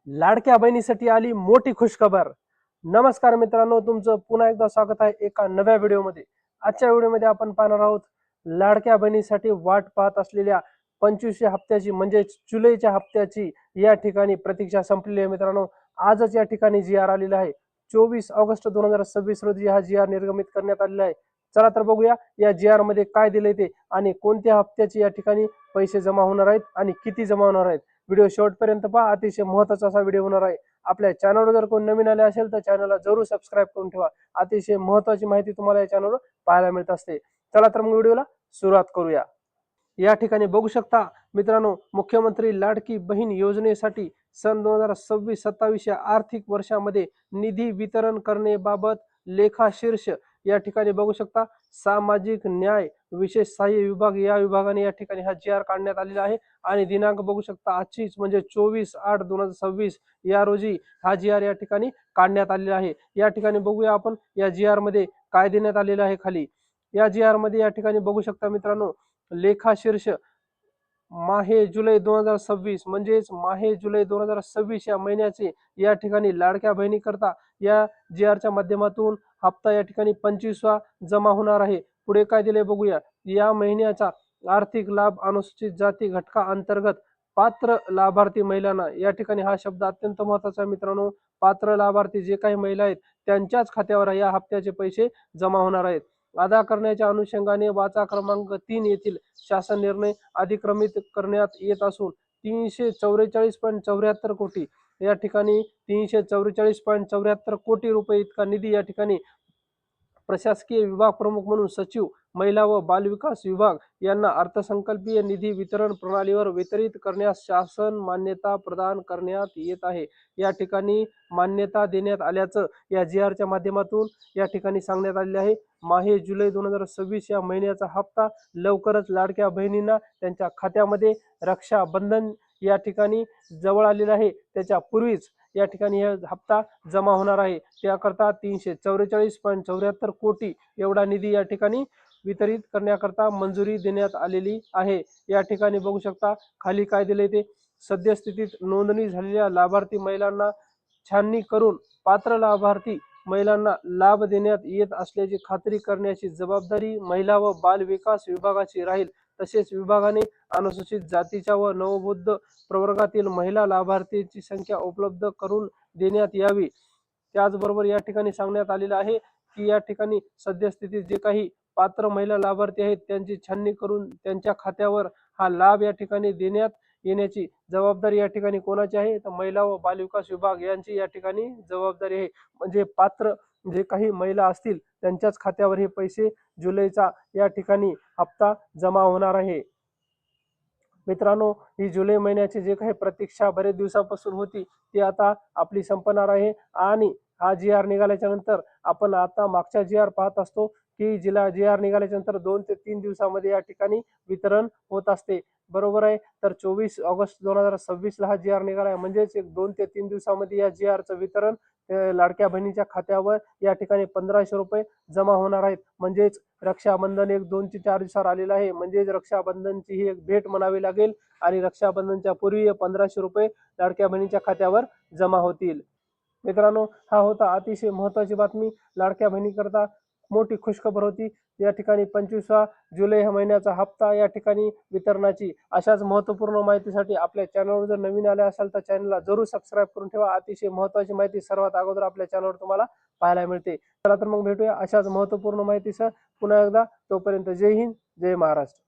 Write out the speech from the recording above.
लाडक्या बहिणीसाठी आली मोठी खुशखबर। नमस्कार मित्रांनो, तुमचं पुन्हा एकदा स्वागत आहे एका नव्या व्हिडिओमध्ये। आजच्या व्हिडिओमध्ये आपण पाहणार आहोत लाडक्या बहिणीसाठी वाट पाहत असलेल्या 25व्या हप्त्याची म्हणजे जुलैच्या हप्त्याची या ठिकाणी प्रतीक्षा संपलेली आहे मित्रांनो। आजच या ठिकाणी जी आर आलेला आहे। 24 ऑगस्ट 2026 रोजी हा जी.आर निर्गमित करण्यात आलेला आहे। चला तर बघूया या जी.आर मध्ये काय दिले ते आणि कोणत्या हप्त्याची या ठिकाणी पैसे जमा होणार आहेत आणि किती जमा होणार आहेत। व्हिडिओ शेवटपर्यंत पहा, अतिशय महत्त्वाचा असा व्हिडिओ होणार आहे। आपल्या चॅनलवर जर कोण नवीन आले असेल तर चॅनलला जरूर सबस्क्राईब करून ठेवा। अतिशय महत्त्वाची माहिती तुम्हाला या चॅनलवर पाहायला मिळत असते। चला तर मग व्हिडिओला सुरुवात करूया। या ठिकाणी बघू शकता मित्रांनो, मुख्यमंत्री लाडकी बहीण योजनेसाठी सन 2026-27 या आर्थिक वर्षामध्ये निधी वितरण करण्याबाबत लेखाशीर्ष या ठिकाणी बघू शकता सामाजिक न्याय विशेष सहाय्य विभाग या विभागाने या ठिकाणी हा जी.आर काढण्यात आलेला आहे। आणि दिनांक बघू शकता आजचीच म्हणजे 24/8/2026 या रोजी हा जी.आर या ठिकाणी काढण्यात आलेला आहे। या ठिकाणी बघूया आपण या जी.आर मध्ये काय देण्यात आलेलं आहे। खाली या जी.आर मध्ये या ठिकाणी बघू शकता मित्रांनो, लेखाशीर्ष माहे जुलै 2026 म्हणजेच माहे जुलै 2026 या महिन्याचे या ठिकाणी लाडक्या बहिणी करता या जी.आरच्या माध्यमातून हप्ता या ठिकाणी 25वा जमा होणार आहे। पुढे काय दिले बघूया। या महिन्याचा आर्थिक लाभ अनुसूचित जाती घटका अंतर्गत पात्र लाभार्थी महिलांना, या ठिकाणी हा शब्द अत्यंत महत्त्वाचा आहे मित्रांनो। पात्र लाभार्थी जे काही महिला आहेत त्यांच्याच खात्यावर या हप्त्याचे पैसे जमा होणार आहेत। अदा करण्याच्या अनुषंगाने वाचा क्रमांक 3 येथील शासन निर्णय अधिक्रमित करण्यात येत असून 344.74 कोटी या ठिकाणी 344.74 कोटी रुपये इतका निधी या ठिकाणी प्रशासकीय विभाग प्रमुख म्हणून सचिव महिला व बाल विकास विभाग यांना अर्थसंकल्पीय निधी वितरण प्रणालीवर वितरित करण्यास शासन मान्यता प्रदान करण्यात येत आहे। या ठिकाणी मान्यता देण्यात आल्याचं या जी.आरच्या माध्यमातून या ठिकाणी सांगण्यात आले आहे। माहे जुलै 2026 या महिन्याचा हप्ता लवकरच लाडक्या बहिणींना त्यांच्या खात्यामध्ये रक्षाबंधन या ठिकाणी जवळ आलेला आहे त्याच्या पूर्वीच या ठिकाणी हा हप्ता जमा होणार आहे। त्याकरता 344.74 कोटी एवढा निधी या ठिकाणी वितरित करण्याकरता मंजुरी देण्यात आलेली आहे। या ठिकाणी बघू शकता खाली काय दिले ते सद्यस्थितीत नोंदणी झालेल्या लाभार्थी महिलांना छाननी करून पात्र लाभार्थी महिलांना लाभ देण्यात येत असल्याची खात्री करण्याची जबाबदारी महिला व बाल विकास विभागाची राहील। तसेच विभागाने अनुसूचित जातीच्या व नवबौद्ध प्रवर्गातील महिला लाभार्थीची संख्या उपलब्ध करून देण्यात यावी। त्याचबरोबर या ठिकाणी सांगण्यात आलेलं आहे की या ठिकाणी सद्यस्थितीत जे काही पात्र महिला लाभार्थी आहेत त्यांची छाननी करून त्यांच्या खात्यावर हा लाभ या ठिकाणी देण्यात येण्याची जबाबदारी या ठिकाणी कोणाची आहे तर महिला व बाल विकास विभाग यांची या ठिकाणी जबाबदारी आहे। म्हणजे पात्र जे काही महिला असतील त्यांच्याच खात्यावर हे पैसे जुलैचा या ठिकाणी हप्ता जमा होणार आहे। मित्रांनो, ही जुलै महिन्याची जे काही प्रतीक्षा बरेच दिवसापासून होती ती आता आपली संपणार आहे। आणि हा जी.आर निघाल्याच्या नंतर आपण आता मागच्या जी.आर पाहत असतो की जिला जी.आर निघाल्याच्या नंतर 2 ते 3 दिवसामध्ये या ठिकाणी वितरण होत असते, बरोबर आहे। तर 24 ऑगस्ट 2026 ला हा जी.आर निघाला आहे म्हणजेच 2 ते 3 दिवसामध्ये या जी.आरचं वितरण लाडक्या बहिणीच्या खात्यावर या ठिकाणी 1500 रुपये जमा होणार आहेत। म्हणजेच रक्षाबंधन एक 2 ते 4 दिवसावर आलेलं आहे, म्हणजेच रक्षाबंधनची ही एक भेट म्हणावी लागेल आणि रक्षाबंधनच्या पूर्वी 1500 रुपये लाडक्या बहिणीच्या खात्यावर जमा होतील। मित्रांनो, हा होता अतिशय महत्त्वाची बातमी, लाडक्या बहिणीकरता मोठी खुशखबर होती। या ठिकाणी 25 जुलै ह्या महिन्याचा हप्ता या ठिकाणी वितरणाची। अशाच महत्त्वपूर्ण माहितीसाठी आपल्या चॅनलवर जर नवीन आले असाल तर चॅनलला जरूर सबस्क्राईब करून ठेवा। अतिशय महत्त्वाची माहिती सर्वात अगोदर आपल्या चॅनलवर तुम्हाला पाहायला मिळते। चला तर मग भेटूया अशाच महत्त्वपूर्ण माहितीसह पुन्हा एकदा। तोपर्यंत जय हिंद, जय महाराष्ट्र।